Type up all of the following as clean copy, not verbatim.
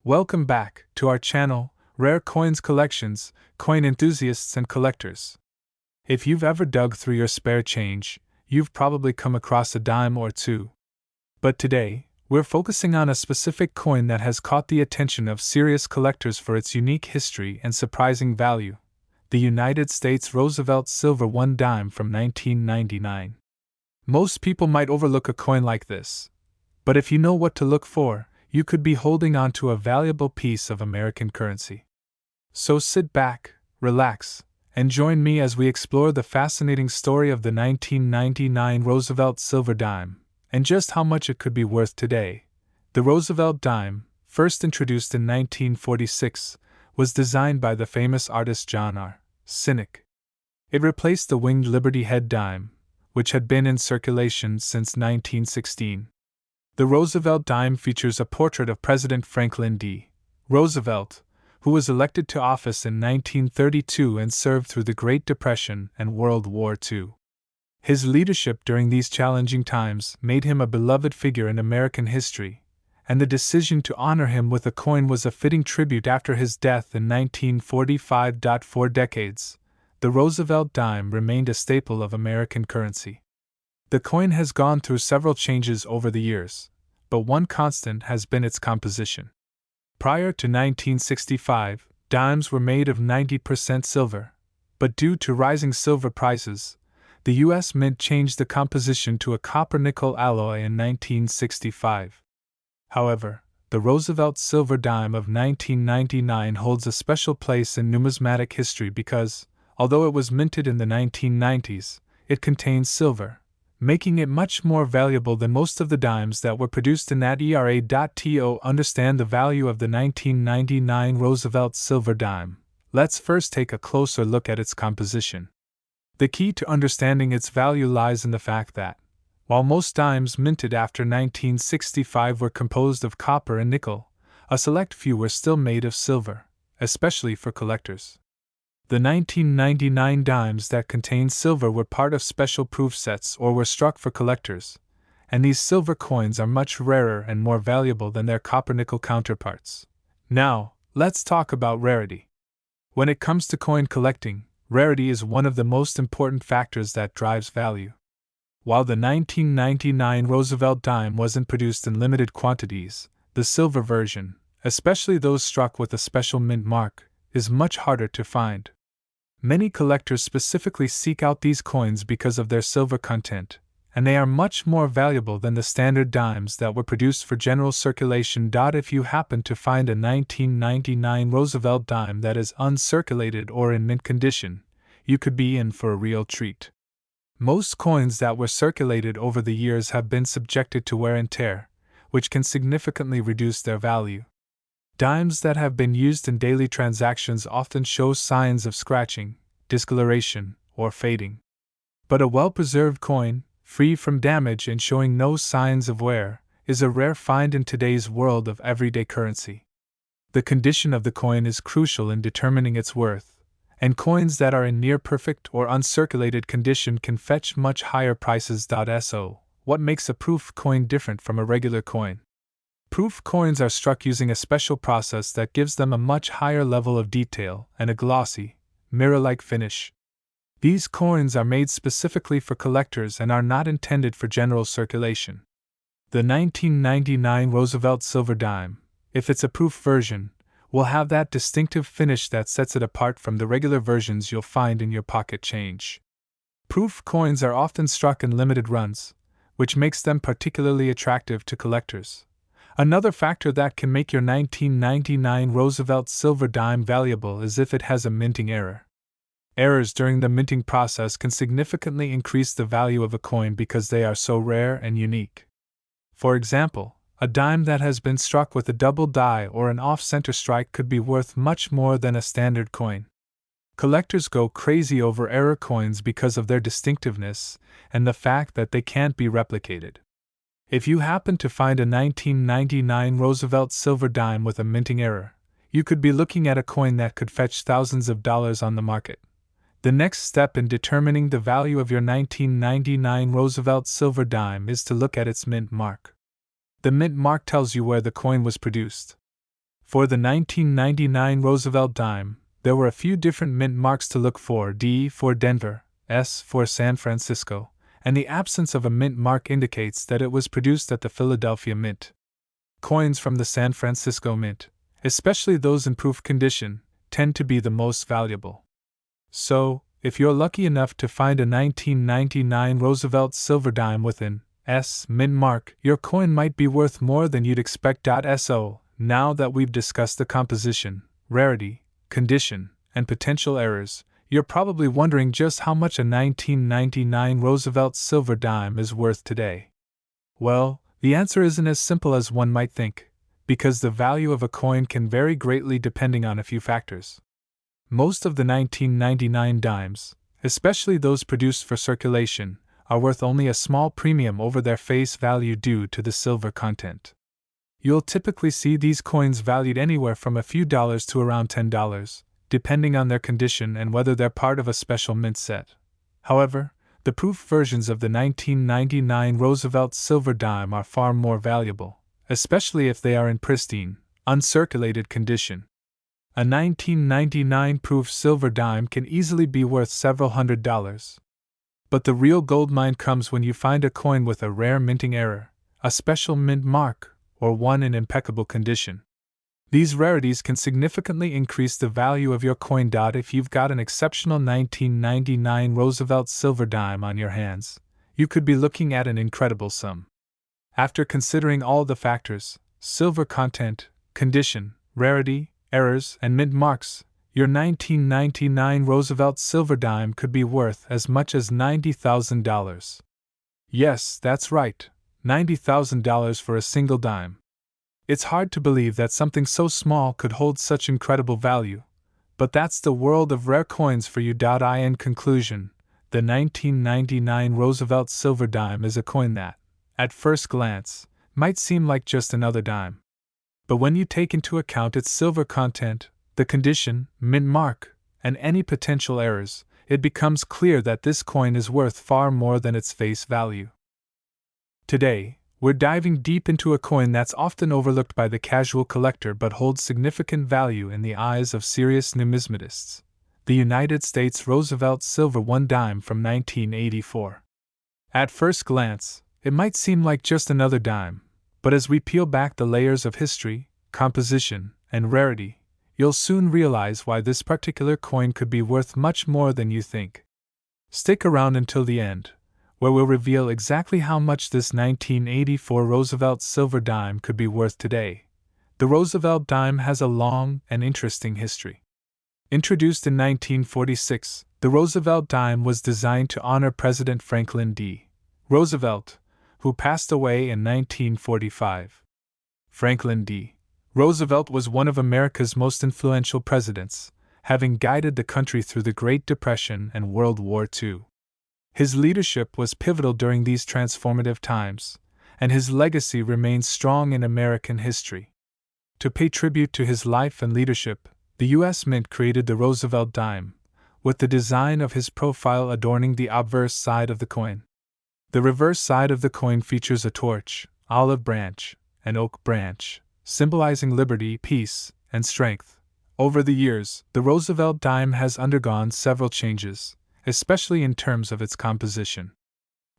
Welcome back to our channel, Rare Coins Collections, Coin Enthusiasts and Collectors. If you've ever dug through your spare change, you've probably come across a dime or two. But today, we're focusing on a specific coin that has caught the attention of serious collectors for its unique history and surprising value: the United States Roosevelt Silver 1 dime from 1999. Most people might overlook a coin like this, but if you know what to look for, you could be holding on to a valuable piece of American currency. So sit back, relax, and join me as we explore the fascinating story of the 1999 Roosevelt Silver Dime, and just how much it could be worth today. The Roosevelt dime, first introduced in 1946, was designed by the famous artist John R. Sinek. It replaced the winged Liberty Head dime, which had been in circulation since 1916. The Roosevelt dime features a portrait of President Franklin D. Roosevelt, who was elected to office in 1932 and served through the Great Depression and World War II. His leadership during these challenging times made him a beloved figure in American history, and the decision to honor him with a coin was a fitting tribute after his death in 1945. For decades, the Roosevelt dime remained a staple of American currency. The coin has gone through several changes over the years, but one constant has been its composition. Prior to 1965, dimes were made of 90% silver, but due to rising silver prices, the U.S. Mint changed the composition to a copper-nickel alloy in 1965. However, the Roosevelt silver dime of 1999 holds a special place in numismatic history because, although it was minted in the 1990s, it contains silver, making it much more valuable than most of the dimes that were produced in that era. To understand the value of the 1999 Roosevelt silver dime, let's first take a closer look at its composition. The key to understanding its value lies in the fact that, while most dimes minted after 1965 were composed of copper and nickel, a select few were still made of silver, especially for collectors. The 1999 dimes that contained silver were part of special proof sets or were struck for collectors, and these silver coins are much rarer and more valuable than their copper-nickel counterparts. Now, let's talk about rarity. When it comes to coin collecting, rarity is one of the most important factors that drives value. While the 1999 Roosevelt dime wasn't produced in limited quantities, the silver version, especially those struck with a special mint mark, is much harder to find. Many collectors specifically seek out these coins because of their silver content, and they are much more valuable than the standard dimes that were produced for general circulation. If you happen to find a 1999 Roosevelt dime that is uncirculated or in mint condition, you could be in for a real treat. Most coins that were circulated over the years have been subjected to wear and tear, which can significantly reduce their value. Dimes that have been used in daily transactions often show signs of scratching, discoloration, or fading. But a well-preserved coin, free from damage and showing no signs of wear, is a rare find in today's world of everyday currency. The condition of the coin is crucial in determining its worth, and coins that are in near-perfect or uncirculated condition can fetch much higher prices. So, what makes a proof coin different from a regular coin? Proof coins are struck using a special process that gives them a much higher level of detail and a glossy, mirror-like finish. These coins are made specifically for collectors and are not intended for general circulation. The 1999 Roosevelt silver dime, if it's a proof version, will have that distinctive finish that sets it apart from the regular versions you'll find in your pocket change. Proof coins are often struck in limited runs, which makes them particularly attractive to collectors. Another factor that can make your 1999 Roosevelt silver dime valuable is if it has a minting error. Errors during the minting process can significantly increase the value of a coin because they are so rare and unique. For example, a dime that has been struck with a double die or an off-center strike could be worth much more than a standard coin. Collectors go crazy over error coins because of their distinctiveness and the fact that they can't be replicated. If you happen to find a 1999 Roosevelt silver dime with a minting error, you could be looking at a coin that could fetch thousands of dollars on the market. The next step in determining the value of your 1999 Roosevelt silver dime is to look at its mint mark. The mint mark tells you where the coin was produced. For the 1999 Roosevelt dime, there were a few different mint marks to look for: D for Denver, S for San Francisco, and the absence of a mint mark indicates that it was produced at the Philadelphia Mint. Coins from the San Francisco Mint, especially those in proof condition, tend to be the most valuable. So, if you're lucky enough to find a 1999 Roosevelt silver dime with an S mint mark, your coin might be worth more than you'd expect. So, now that we've discussed the composition, rarity, condition, and potential errors, you're probably wondering just how much a 1999 Roosevelt silver dime is worth today. Well, the answer isn't as simple as one might think, because the value of a coin can vary greatly depending on a few factors. Most of the 1999 dimes, especially those produced for circulation, are worth only a small premium over their face value due to the silver content. You'll typically see these coins valued anywhere from a few dollars to around $10, depending on their condition and whether they're part of a special mint set. However, the proof versions of the 1999 Roosevelt silver dime are far more valuable, especially if they are in pristine, uncirculated condition. A 1999 proof silver dime can easily be worth several $100s. But the real goldmine comes when you find a coin with a rare minting error, a special mint mark, or one in impeccable condition. These rarities can significantly increase the value of your coin. If you've got an exceptional 1999 Roosevelt silver dime on your hands, you could be looking at an incredible sum. After considering all the factors, silver content, condition, rarity, errors, and mint marks, your 1999 Roosevelt silver dime could be worth as much as $90,000. Yes, that's right, $90,000 for a single dime. It's hard to believe that something so small could hold such incredible value, but that's the world of rare coins for you. In conclusion, the 1999 Roosevelt silver dime is a coin that, at first glance, might seem like just another dime. But when you take into account its silver content, the condition, mint mark, and any potential errors, it becomes clear that this coin is worth far more than its face value. Today, we're diving deep into a coin that's often overlooked by the casual collector but holds significant value in the eyes of serious numismatists: the United States Roosevelt Silver One Dime from 1984. At first glance, it might seem like just another dime, but as we peel back the layers of history, composition, and rarity, you'll soon realize why this particular coin could be worth much more than you think. Stick around until the end, where we'll reveal exactly how much this 1984 Roosevelt silver dime could be worth today. The Roosevelt dime has a long and interesting history. Introduced in 1946, the Roosevelt dime was designed to honor President Franklin D. Roosevelt, who passed away in 1945. Franklin D. Roosevelt was one of America's most influential presidents, having guided the country through the Great Depression and World War II. His leadership was pivotal during these transformative times, and his legacy remains strong in American history. To pay tribute to his life and leadership, the U.S. Mint created the Roosevelt dime, with the design of his profile adorning the obverse side of the coin. The reverse side of the coin features a torch, olive branch, and oak branch, symbolizing liberty, peace, and strength. Over the years, the Roosevelt dime has undergone several changes, especially in terms of its composition.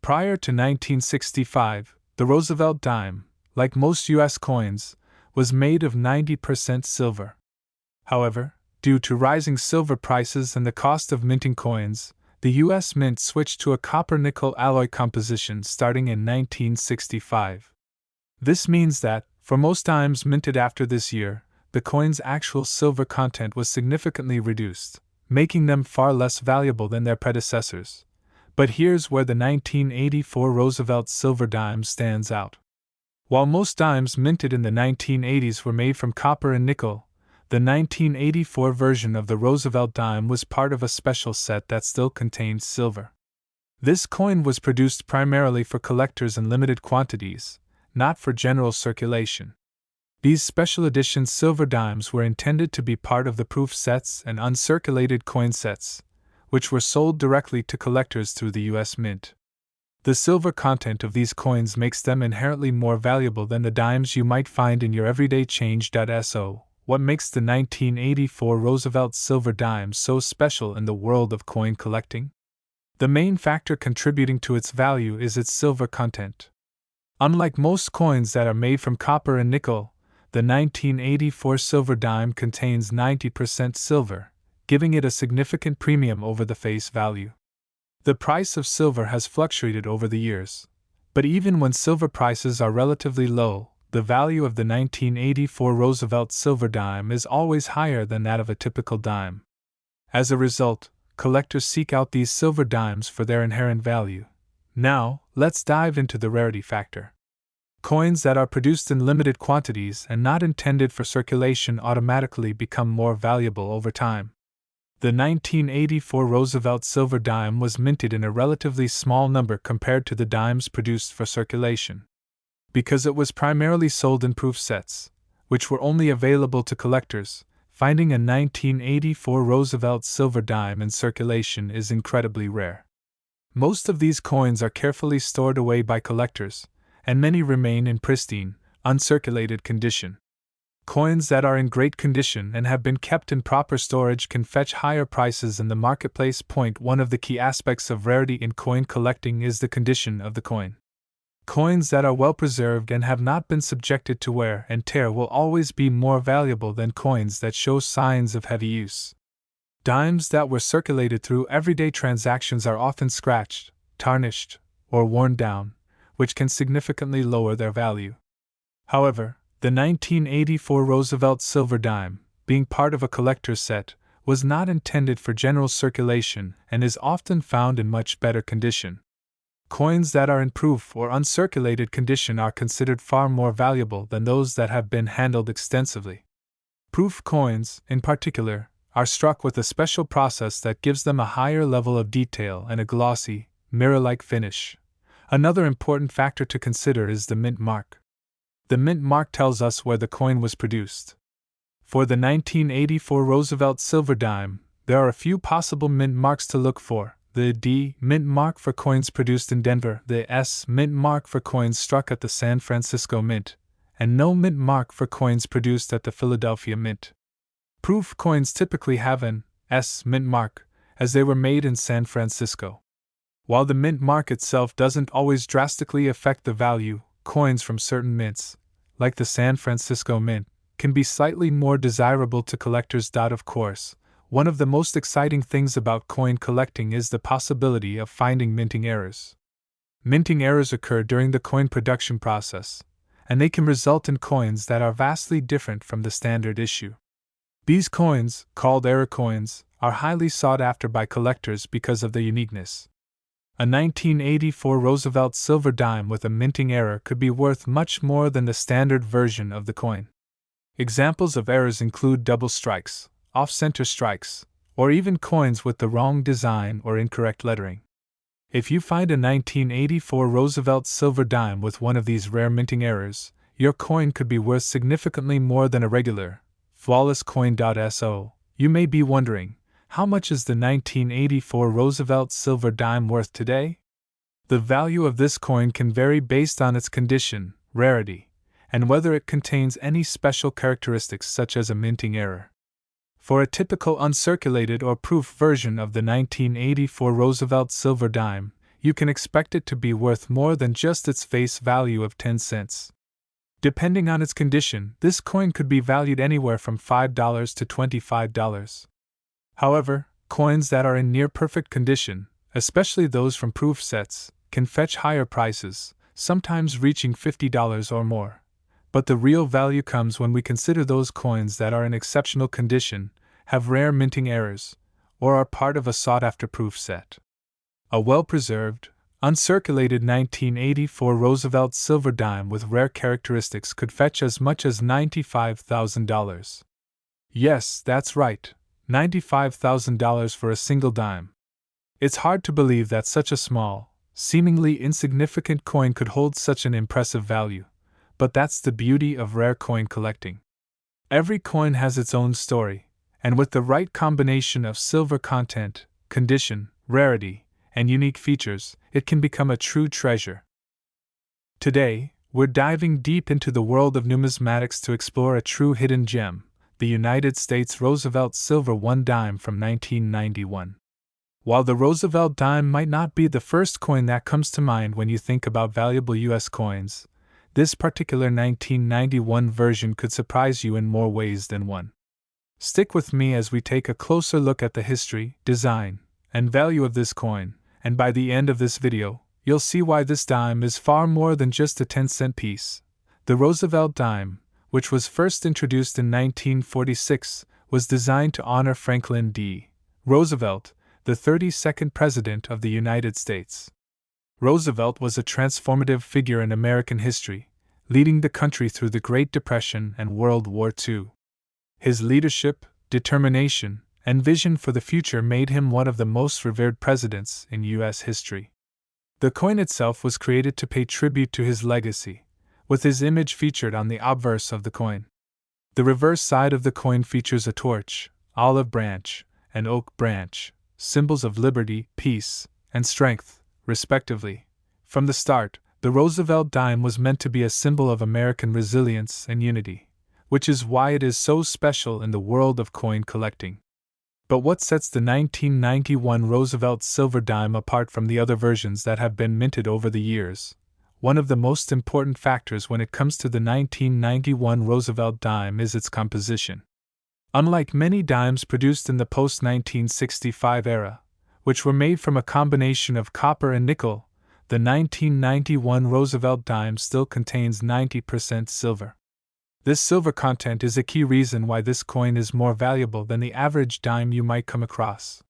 Prior to 1965, the Roosevelt dime, like most U.S. coins, was made of 90% silver. However, due to rising silver prices and the cost of minting coins, the U.S. Mint switched to a copper-nickel alloy composition starting in 1965. This means that, for most dimes minted after this year, the coin's actual silver content was significantly reduced, making them far less valuable than their predecessors. But here's where the 1984 Roosevelt silver dime stands out. While most dimes minted in the 1980s were made from copper and nickel, the 1984 version of the Roosevelt dime was part of a special set that still contained silver. This coin was produced primarily for collectors in limited quantities, not for general circulation. These special edition silver dimes were intended to be part of the proof sets and uncirculated coin sets, which were sold directly to collectors through the U.S. Mint. The silver content of these coins makes them inherently more valuable than the dimes you might find in your everyday change. So, what makes the 1984 Roosevelt silver dime so special in the world of coin collecting? The main factor contributing to its value is its silver content. Unlike most coins that are made from copper and nickel, the 1984 silver dime contains 90% silver, giving it a significant premium over the face value. The price of silver has fluctuated over the years, but even when silver prices are relatively low, the value of the 1984 Roosevelt silver dime is always higher than that of a typical dime. As a result, collectors seek out these silver dimes for their inherent value. Now, let's dive into the rarity factor. Coins that are produced in limited quantities and not intended for circulation automatically become more valuable over time. The 1984 Roosevelt silver dime was minted in a relatively small number compared to the dimes produced for circulation. Because it was primarily sold in proof sets, which were only available to collectors, finding a 1984 Roosevelt silver dime in circulation is incredibly rare. Most of these coins are carefully stored away by collectors, and many remain in pristine, uncirculated condition. Coins that are in great condition and have been kept in proper storage can fetch higher prices in the marketplace. One of the key aspects of rarity in coin collecting is the condition of the coin. Coins that are well preserved and have not been subjected to wear and tear will always be more valuable than coins that show signs of heavy use. Dimes that were circulated through everyday transactions are often scratched, tarnished, or worn down, which can significantly lower their value. However, the 1984 Roosevelt silver dime, being part of a collector's set, was not intended for general circulation and is often found in much better condition. Coins that are in proof or uncirculated condition are considered far more valuable than those that have been handled extensively. Proof coins, in particular, are struck with a special process that gives them a higher level of detail and a glossy, mirror-like finish. Another important factor to consider is the mint mark. The mint mark tells us where the coin was produced. For the 1984 Roosevelt silver dime, there are a few possible mint marks to look for: the D mint mark for coins produced in Denver, the S mint mark for coins struck at the San Francisco Mint, and no mint mark for coins produced at the Philadelphia Mint. Proof coins typically have an S mint mark, as they were made in San Francisco. While the mint mark itself doesn't always drastically affect the value, coins from certain mints, like the San Francisco Mint, can be slightly more desirable to collectors. Of course, one of the most exciting things about coin collecting is the possibility of finding minting errors. Minting errors occur during the coin production process, and they can result in coins that are vastly different from the standard issue. These coins, called error coins, are highly sought after by collectors because of their uniqueness. A 1984 Roosevelt silver dime with a minting error could be worth much more than the standard version of the coin. Examples of errors include double strikes, off-center strikes, or even coins with the wrong design or incorrect lettering. If you find a 1984 Roosevelt silver dime with one of these rare minting errors, your coin could be worth significantly more than a regular, flawless coin. So, you may be wondering, how much is the 1984 Roosevelt silver dime worth today? The value of this coin can vary based on its condition, rarity, and whether it contains any special characteristics such as a minting error. For a typical uncirculated or proof version of the 1984 Roosevelt silver dime, you can expect it to be worth more than just its face value of 10 cents. Depending on its condition, this coin could be valued anywhere from $5 to $25. However, coins that are in near-perfect condition, especially those from proof sets, can fetch higher prices, sometimes reaching $50 or more. But the real value comes when we consider those coins that are in exceptional condition, have rare minting errors, or are part of a sought-after proof set. A well-preserved, uncirculated 1984 Roosevelt silver dime with rare characteristics could fetch as much as $95,000. Yes, that's right. $95,000 for a single dime. It's hard to believe that such a small, seemingly insignificant coin could hold such an impressive value, but that's the beauty of rare coin collecting. Every coin has its own story, and with the right combination of silver content, condition, rarity, and unique features, it can become a true treasure. Today, we're diving deep into the world of numismatics to explore a true hidden gem, the United States Roosevelt Silver 1 dime from 1991. While the Roosevelt dime might not be the first coin that comes to mind when you think about valuable U.S. coins, this particular 1991 version could surprise you in more ways than one. Stick with me as we take a closer look at the history, design, and value of this coin, and by the end of this video, you'll see why this dime is far more than just a 10-cent piece. The Roosevelt dime, which was first introduced in 1946, was designed to honor Franklin D. Roosevelt, the 32nd President of the United States. Roosevelt was a transformative figure in American history, leading the country through the Great Depression and World War II. His leadership, determination, and vision for the future made him one of the most revered presidents in U.S. history. The coin itself was created to pay tribute to his legacy, with his image featured on the obverse of the coin. The reverse side of the coin features a torch, olive branch, and oak branch, symbols of liberty, peace, and strength, respectively. From the start, the Roosevelt dime was meant to be a symbol of American resilience and unity, which is why it is so special in the world of coin collecting. But what sets the 1991 Roosevelt silver dime apart from the other versions that have been minted over the years? One of the most important factors when it comes to the 1991 Roosevelt dime is its composition. Unlike many dimes produced in the post-1965 era, which were made from a combination of copper and nickel, the 1991 Roosevelt dime still contains 90% silver. This silver content is a key reason why this coin is more valuable than the average dime you might come across.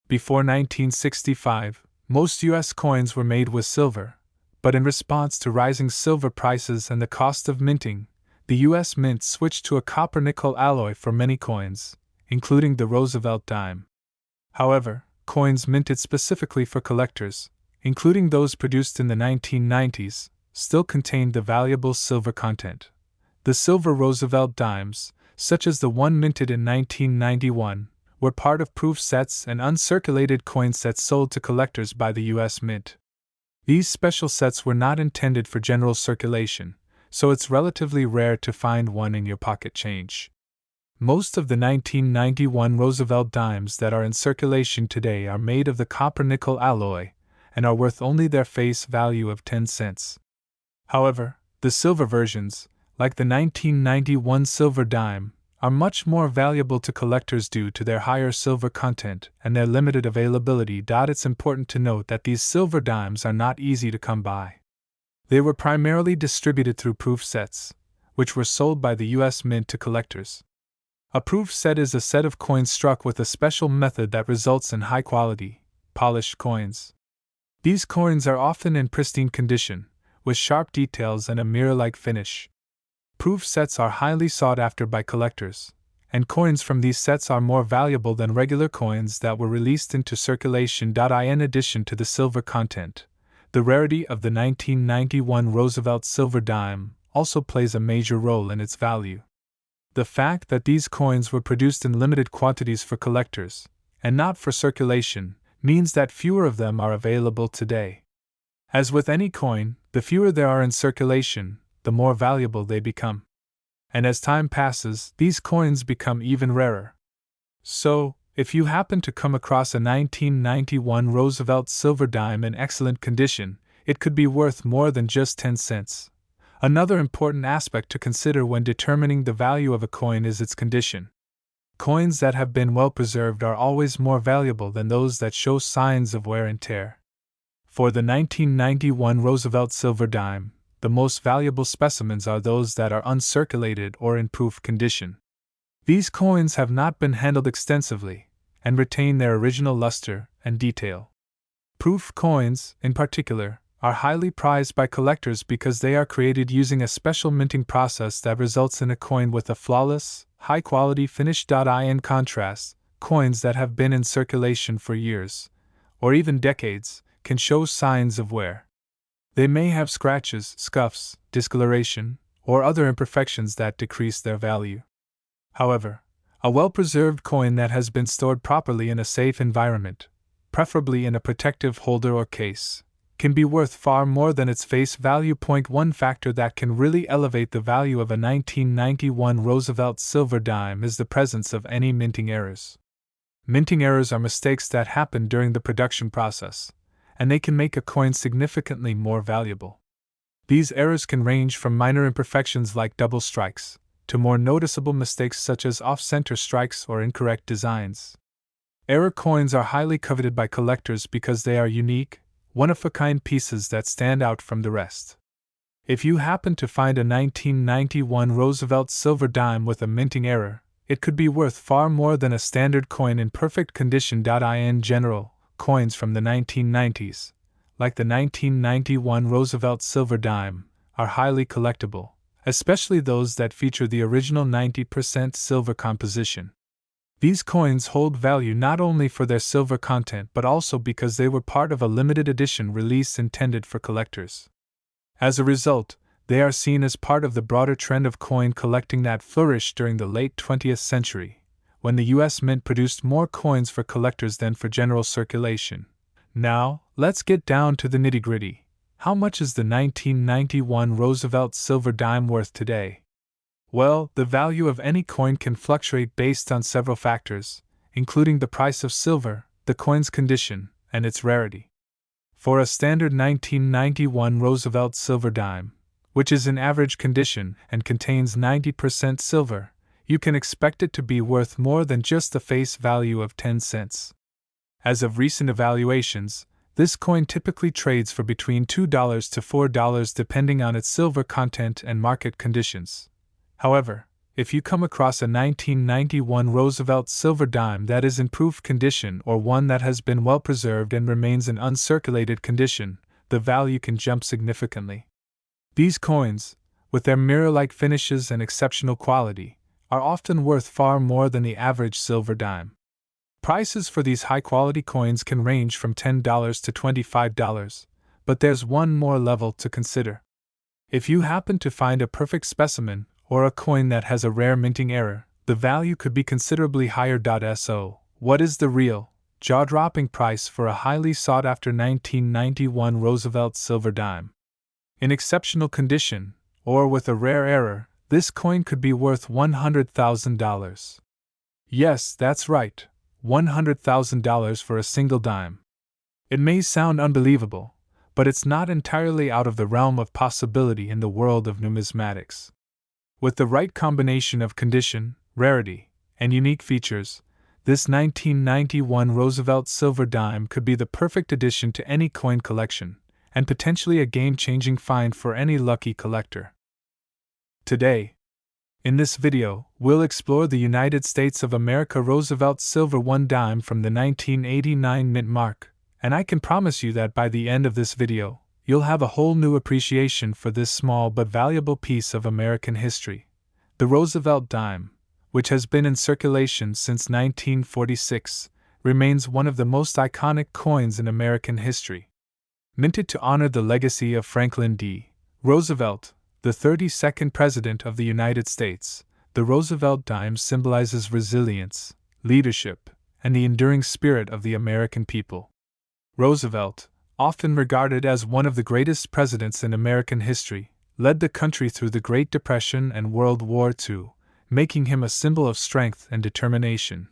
Before 1965, most U.S. coins were made with silver, but in response to rising silver prices and the cost of minting, the U.S. Mint switched to a copper-nickel alloy for many coins, including the Roosevelt dime. However, coins minted specifically for collectors, including those produced in the 1990s, still contained the valuable silver content. The silver Roosevelt dimes, such as the one minted in 1991, were part of proof sets and uncirculated coin sets sold to collectors by the U.S. Mint. These special sets were not intended for general circulation, so it's relatively rare to find one in your pocket change. Most of the 1991 Roosevelt dimes that are in circulation today are made of the copper-nickel alloy and are worth only their face value of 10 cents. However, the silver versions, like the 1991 silver dime, are much more valuable to collectors due to their higher silver content and their limited availability. It's important to note that these silver dimes are not easy to come by. They were primarily distributed through proof sets, which were sold by the U.S. Mint to collectors. A proof set is a set of coins struck with a special method that results in high-quality, polished coins. These coins are often in pristine condition, with sharp details and a mirror-like finish. Proof sets are highly sought after by collectors, and coins from these sets are more valuable than regular coins that were released into circulation. In addition to the silver content, the rarity of the 1991 Roosevelt silver dime also plays a major role in its value. The fact that these coins were produced in limited quantities for collectors, and not for circulation, means that fewer of them are available today. As with any coin, the fewer there are in circulation, the more valuable they become. And as time passes, these coins become even rarer. So, if you happen to come across a 1991 Roosevelt silver dime in excellent condition, it could be worth more than just 10 cents. Another important aspect to consider when determining the value of a coin is its condition. Coins that have been well preserved are always more valuable than those that show signs of wear and tear. For the 1991 Roosevelt silver dime, the most valuable specimens are those that are uncirculated or in proof condition. These coins have not been handled extensively, and retain their original luster and detail. Proof coins, in particular, are highly prized by collectors because they are created using a special minting process that results in a coin with a flawless, high-quality finish. In contrast, coins that have been in circulation for years, or even decades, can show signs of wear. They may have scratches, scuffs, discoloration, or other imperfections that decrease their value. However, a well-preserved coin that has been stored properly in a safe environment, preferably in a protective holder or case, can be worth far more than its face value. One factor that can really elevate the value of a 1991 Roosevelt silver dime is the presence of any minting errors. Minting errors are mistakes that happen during the production process, and they can make a coin significantly more valuable. These errors can range from minor imperfections like double strikes, to more noticeable mistakes such as off-center strikes or incorrect designs. Error coins are highly coveted by collectors because they are unique, one-of-a-kind pieces that stand out from the rest. If you happen to find a 1991 Roosevelt silver dime with a minting error, it could be worth far more than a standard coin in perfect condition. In general, coins from the 1990s, like the 1991 Roosevelt silver dime, are highly collectible, especially those that feature the original 90% silver composition. These coins hold value not only for their silver content but also because they were part of a limited edition release intended for collectors. As a result, they are seen as part of the broader trend of coin collecting that flourished during the late 20th century, when the U.S. Mint produced more coins for collectors than for general circulation. Now, let's get down to the nitty-gritty. How much is the 1991 Roosevelt silver dime worth today? Well, the value of any coin can fluctuate based on several factors, including the price of silver, the coin's condition, and its rarity. For a standard 1991 Roosevelt silver dime, which is in average condition and contains 90% silver, you can expect it to be worth more than just the face value of 10 cents. As of recent evaluations, this coin typically trades for between $2 to $4 depending on its silver content and market conditions. However, if you come across a 1991 Roosevelt silver dime that is in proof condition or one that has been well preserved and remains in uncirculated condition, the value can jump significantly. These coins, with their mirror-like finishes and exceptional quality, are often worth far more than the average silver dime. Prices for these high-quality coins can range from $10 to $25, but there's one more level to consider. If you happen to find a perfect specimen, or a coin that has a rare minting error, the value could be considerably higher. So, what is the real, jaw-dropping price for a highly sought-after 1991 Roosevelt silver dime? In exceptional condition, or with a rare error, this coin could be worth $100,000. Yes, that's right, $100,000 for a single dime. It may sound unbelievable, but it's not entirely out of the realm of possibility in the world of numismatics. With the right combination of condition, rarity, and unique features, this 1991 Roosevelt silver dime could be the perfect addition to any coin collection, and potentially a game-changing find for any lucky collector. Today, in this video, we'll explore the United States of America Roosevelt silver 1 dime from the 1989 mint mark, and I can promise you that by the end of this video, you'll have a whole new appreciation for this small but valuable piece of American history. The Roosevelt dime, which has been in circulation since 1946, remains one of the most iconic coins in American history. Minted to honor the legacy of Franklin D. Roosevelt, the 32nd President of the United States, the Roosevelt dime symbolizes resilience, leadership, and the enduring spirit of the American people. Roosevelt, often regarded as one of the greatest presidents in American history, led the country through the Great Depression and World War II, making him a symbol of strength and determination.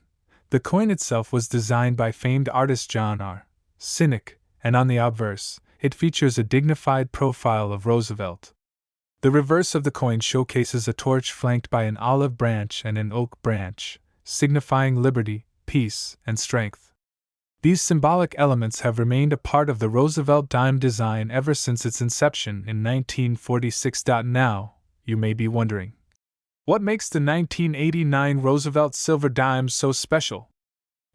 The coin itself was designed by famed artist John R. Sinek, and on the obverse, it features a dignified profile of Roosevelt. The reverse of the coin showcases a torch flanked by an olive branch and an oak branch, signifying liberty, peace, and strength. These symbolic elements have remained a part of the Roosevelt dime design ever since its inception in 1946. Now, you may be wondering, what makes the 1989 Roosevelt silver dime so special?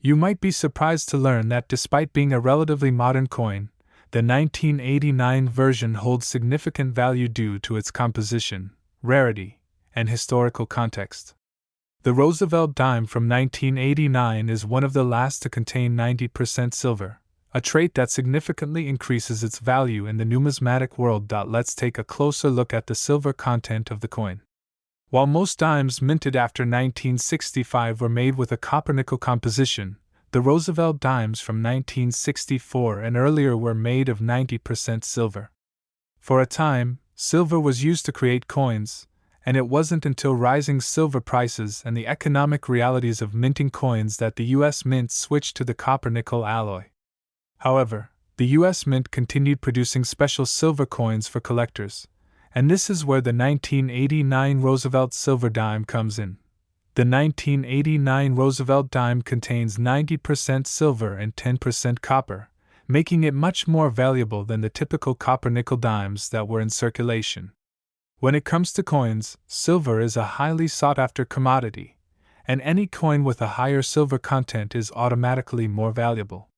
You might be surprised to learn that despite being a relatively modern coin, the 1989 version holds significant value due to its composition, rarity, and historical context. The Roosevelt dime from 1989 is one of the last to contain 90% silver, a trait that significantly increases its value in the numismatic world. Let's take a closer look at the silver content of the coin. While most dimes minted after 1965 were made with a copper-nickel composition, The Roosevelt dimes from 1964 and earlier were made of 90% silver. For a time, silver was used to create coins, and it wasn't until rising silver prices and the economic realities of minting coins that the U.S. Mint switched to the copper-nickel alloy. However, the U.S. Mint continued producing special silver coins for collectors, and this is where the 1989 Roosevelt silver dime comes in. The 1989 Roosevelt dime contains 90% silver and 10% copper, making it much more valuable than the typical copper-nickel dimes that were in circulation. When it comes to coins, silver is a highly sought-after commodity, and any coin with a higher silver content is automatically more valuable.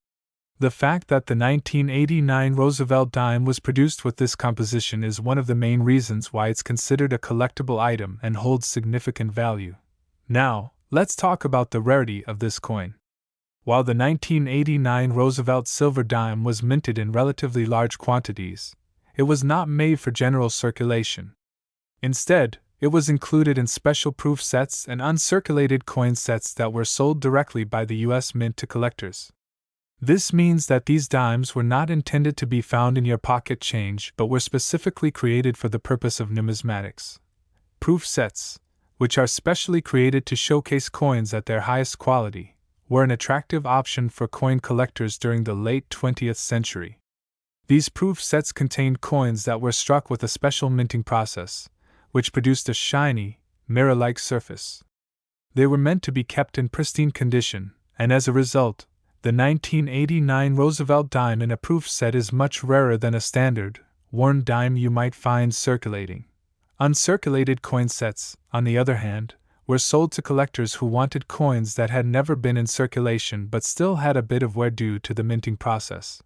The fact that the 1989 Roosevelt dime was produced with this composition is one of the main reasons why it's considered a collectible item and holds significant value. Now, let's talk about the rarity of this coin. While the 1989 Roosevelt silver dime was minted in relatively large quantities, it was not made for general circulation. Instead, it was included in special proof sets and uncirculated coin sets that were sold directly by the U.S. Mint to collectors. This means that these dimes were not intended to be found in your pocket change but were specifically created for the purpose of numismatics. Proof sets, which are specially created to showcase coins at their highest quality, were an attractive option for coin collectors during the late 20th century. These proof sets contained coins that were struck with a special minting process, which produced a shiny, mirror-like surface. They were meant to be kept in pristine condition, and as a result, the 1989 Roosevelt dime in a proof set is much rarer than a standard, worn dime you might find circulating. Uncirculated coin sets, on the other hand, were sold to collectors who wanted coins that had never been in circulation but still had a bit of wear due to the minting process.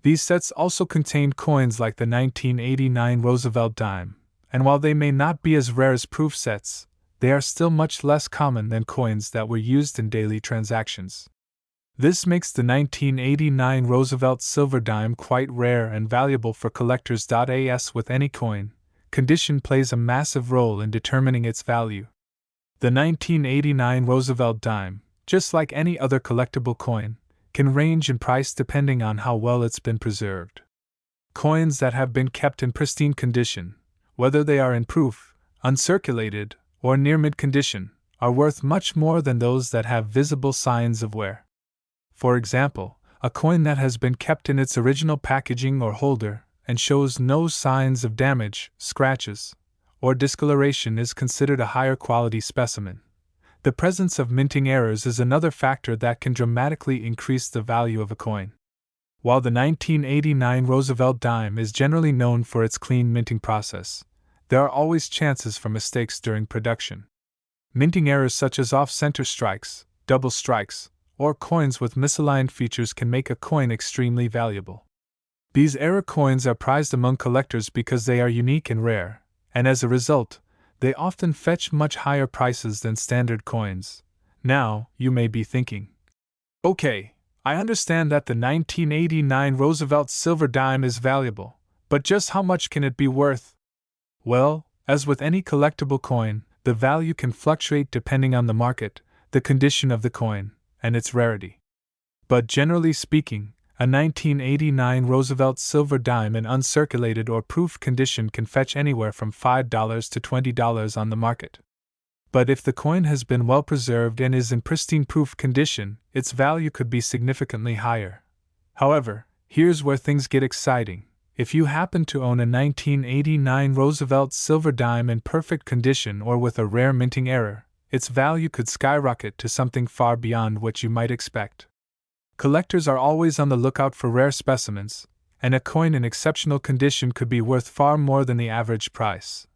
These sets also contained coins like the 1989 Roosevelt dime, and while they may not be as rare as proof sets, they are still much less common than coins that were used in daily transactions. This makes the 1989 Roosevelt silver dime quite rare and valuable for collectors. As with any coin, condition plays a massive role in determining its value. The 1989 Roosevelt dime, just like any other collectible coin, can range in price depending on how well it's been preserved. Coins that have been kept in pristine condition, whether they are in proof, uncirculated, or near mid condition, are worth much more than those that have visible signs of wear. For example, a coin that has been kept in its original packaging or holder and shows no signs of damage, scratches, or discoloration is considered a higher quality specimen. The presence of minting errors is another factor that can dramatically increase the value of a coin. While the 1989 Roosevelt dime is generally known for its clean minting process, there are always chances for mistakes during production. Minting errors such as off-center strikes, double strikes, or coins with misaligned features can make a coin extremely valuable. These error coins are prized among collectors because they are unique and rare, and as a result, they often fetch much higher prices than standard coins. Now, you may be thinking, okay, I understand that the 1989 Roosevelt silver dime is valuable, but just how much can it be worth? Well, as with any collectible coin, the value can fluctuate depending on the market, the condition of the coin, and its rarity. But generally speaking, a 1989 Roosevelt silver dime in uncirculated or proof condition can fetch anywhere from $5 to $20 on the market. But if the coin has been well preserved and is in pristine proof condition, its value could be significantly higher. However, here's where things get exciting. If you happen to own a 1989 Roosevelt silver dime in perfect condition or with a rare minting error, its value could skyrocket to something far beyond what you might expect. Collectors are always on the lookout for rare specimens, and a coin in exceptional condition could be worth far more than the average price.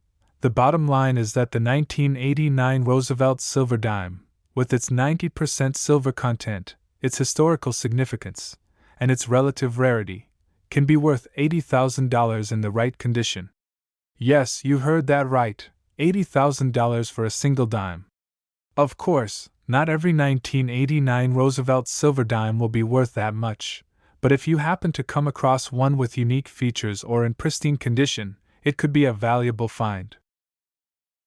The bottom line is that the 1989 Roosevelt silver dime, with its 90% silver content, its historical significance, and its relative rarity, can be worth $80,000 in the right condition. Yes, you heard that right, $80,000 for a single dime. Of course, not every 1989 Roosevelt silver dime will be worth that much, but if you happen to come across one with unique features or in pristine condition, it could be a valuable find.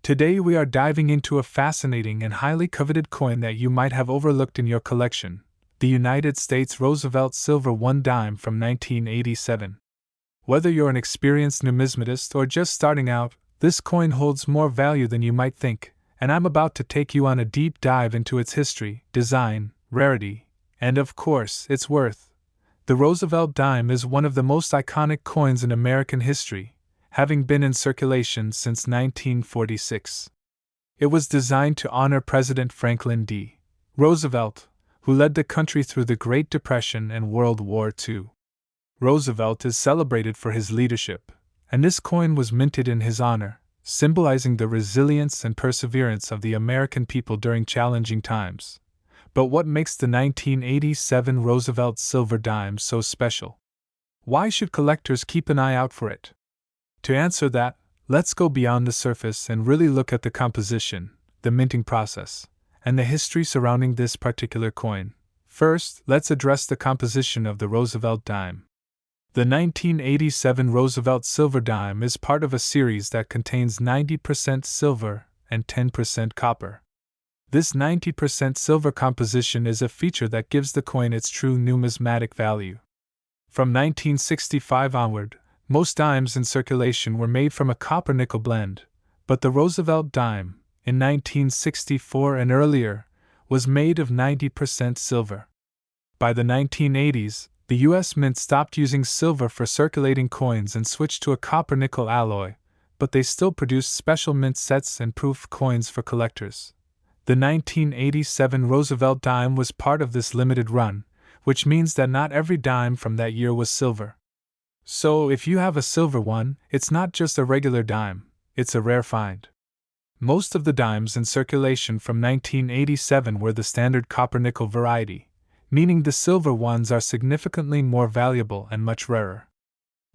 Today we are diving into a fascinating and highly coveted coin that you might have overlooked in your collection, the United States Roosevelt Silver 1 dime from 1987. Whether you're an experienced numismatist or just starting out, this coin holds more value than you might think, and I'm about to take you on a deep dive into its history, design, rarity, and of course, its worth. The Roosevelt dime is one of the most iconic coins in American history, having been in circulation since 1946. It was designed to honor President Franklin D. Roosevelt, who led the country through the Great Depression and World War II. Roosevelt is celebrated for his leadership, and this coin was minted in his honor, symbolizing the resilience and perseverance of the American people during challenging times. But what makes the 1987 Roosevelt silver dime so special? Why should collectors keep an eye out for it? To answer that, let's go beyond the surface and really look at the composition, the minting process, and the history surrounding this particular coin. First, let's address the composition of the Roosevelt dime. The 1987 Roosevelt silver dime is part of a series that contains 90% silver and 10% copper. This 90% silver composition is a feature that gives the coin its true numismatic value. From 1965 onward, most dimes in circulation were made from a copper-nickel blend, but the Roosevelt dime, in 1964 and earlier, was made of 90% silver. By the 1980s, the U.S. Mint stopped using silver for circulating coins and switched to a copper-nickel alloy, but they still produced special mint sets and proof coins for collectors. The 1987 Roosevelt dime was part of this limited run, which means that not every dime from that year was silver. So if you have a silver one, it's not just a regular dime, it's a rare find. Most of the dimes in circulation from 1987 were the standard copper-nickel variety, meaning the silver ones are significantly more valuable and much rarer.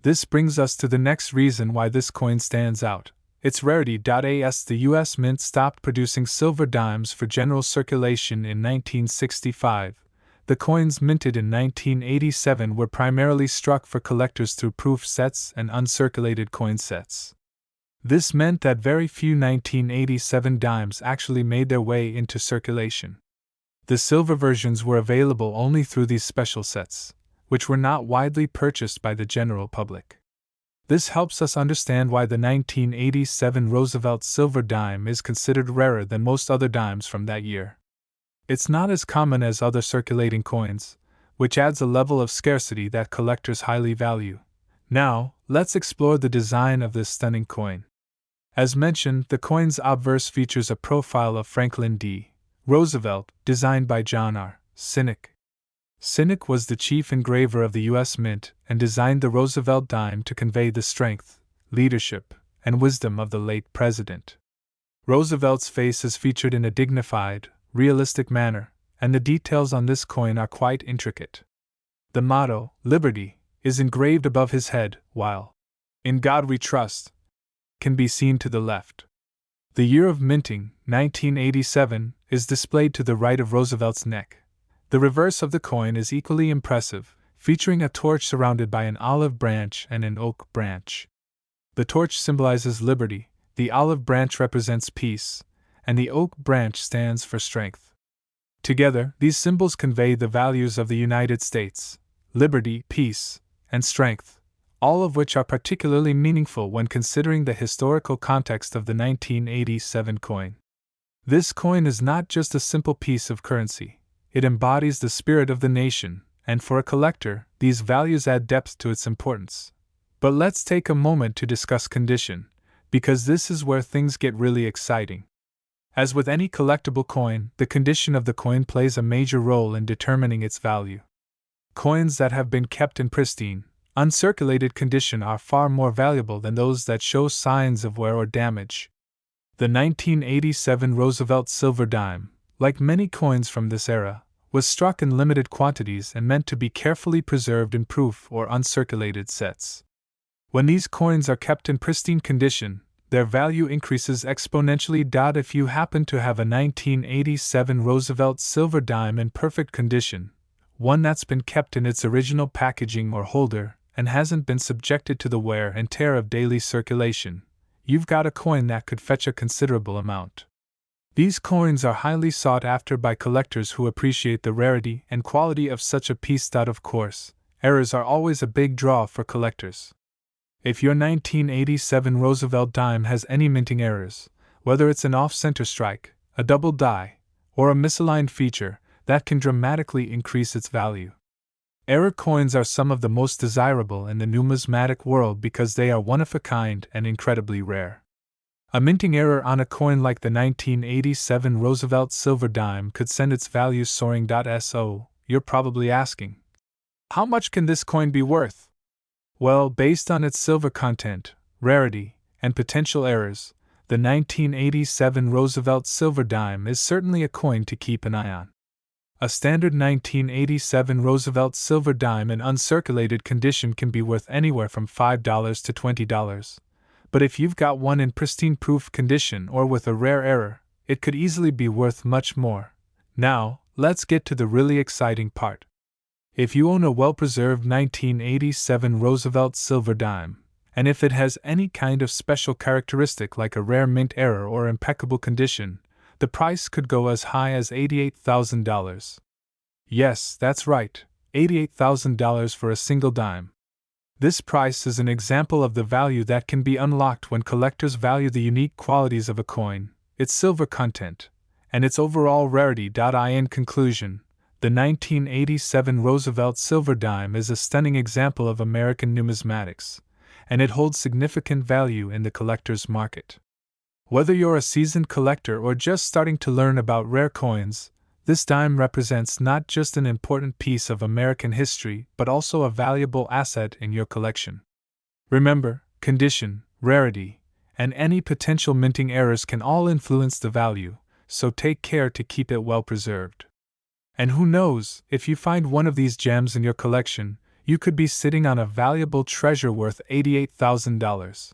This brings us to the next reason why this coin stands out. Its rarity. As the U.S. Mint stopped producing silver dimes for general circulation in 1965, the coins minted in 1987 were primarily struck for collectors through proof sets and uncirculated coin sets. This meant that very few 1987 dimes actually made their way into circulation. The silver versions were available only through these special sets, which were not widely purchased by the general public. This helps us understand why the 1987 Roosevelt silver dime is considered rarer than most other dimes from that year. It's not as common as other circulating coins, which adds a level of scarcity that collectors highly value. Now, let's explore the design of this stunning coin. As mentioned, the coin's obverse features a profile of Franklin D. Roosevelt, designed by John R. Sinek. Sinek was the chief engraver of the U.S. Mint and designed the Roosevelt dime to convey the strength, leadership, and wisdom of the late president. Roosevelt's face is featured in a dignified, realistic manner, and the details on this coin are quite intricate. The motto, Liberty, is engraved above his head, while "In God We Trust" can be seen to the left. The year of minting, 1987, is displayed to the right of Roosevelt's neck. The reverse of the coin is equally impressive, featuring a torch surrounded by an olive branch and an oak branch. The torch symbolizes liberty, the olive branch represents peace, and the oak branch stands for strength. Together, these symbols convey the values of the United States: liberty, peace, and strength, all of which are particularly meaningful when considering the historical context of the 1987 coin. This coin is not just a simple piece of currency. It embodies the spirit of the nation, and for a collector, these values add depth to its importance. But let's take a moment to discuss condition, because this is where things get really exciting. As with any collectible coin, the condition of the coin plays a major role in determining its value. Coins that have been kept in pristine, uncirculated condition are far more valuable than those that show signs of wear or damage. The 1987 Roosevelt silver dime, like many coins from this era, was struck in limited quantities and meant to be carefully preserved in proof or uncirculated sets. When these coins are kept in pristine condition, their value increases exponentially. If you happen to have a 1987 Roosevelt silver dime in perfect condition, one that's been kept in its original packaging or holder and hasn't been subjected to the wear and tear of daily circulation, you've got a coin that could fetch a considerable amount. These coins are highly sought after by collectors who appreciate the rarity and quality of such a piece. Of course, errors are always a big draw for collectors. If your 1987 Roosevelt dime has any minting errors, whether it's an off-center strike, a double die, or a misaligned feature, that can dramatically increase its value. Error coins are some of the most desirable in the numismatic world because they are one-of-a-kind and incredibly rare. A minting error on a coin like the 1987 Roosevelt silver dime could send its value soaring. So, you're probably asking, how much can this coin be worth? Well, based on its silver content, rarity, and potential errors, the 1987 Roosevelt silver dime is certainly a coin to keep an eye on. A standard 1987 Roosevelt silver dime in uncirculated condition can be worth anywhere from $5 to $20. But if you've got one in pristine proof condition or with a rare error, it could easily be worth much more. Now, let's get to the really exciting part. If you own a well-preserved 1987 Roosevelt silver dime, and if it has any kind of special characteristic like a rare mint error or impeccable condition, the price could go as high as $88,000. Yes, that's right, $88,000 for a single dime. This price is an example of the value that can be unlocked when collectors value the unique qualities of a coin, its silver content, and its overall rarity. In conclusion, the 1987 Roosevelt silver dime is a stunning example of American numismatics, and it holds significant value in the collector's market. Whether you're a seasoned collector or just starting to learn about rare coins, this dime represents not just an important piece of American history but also a valuable asset in your collection. Remember, condition, rarity, and any potential minting errors can all influence the value, so take care to keep it well preserved. And who knows, if you find one of these gems in your collection, you could be sitting on a valuable treasure worth $88,000.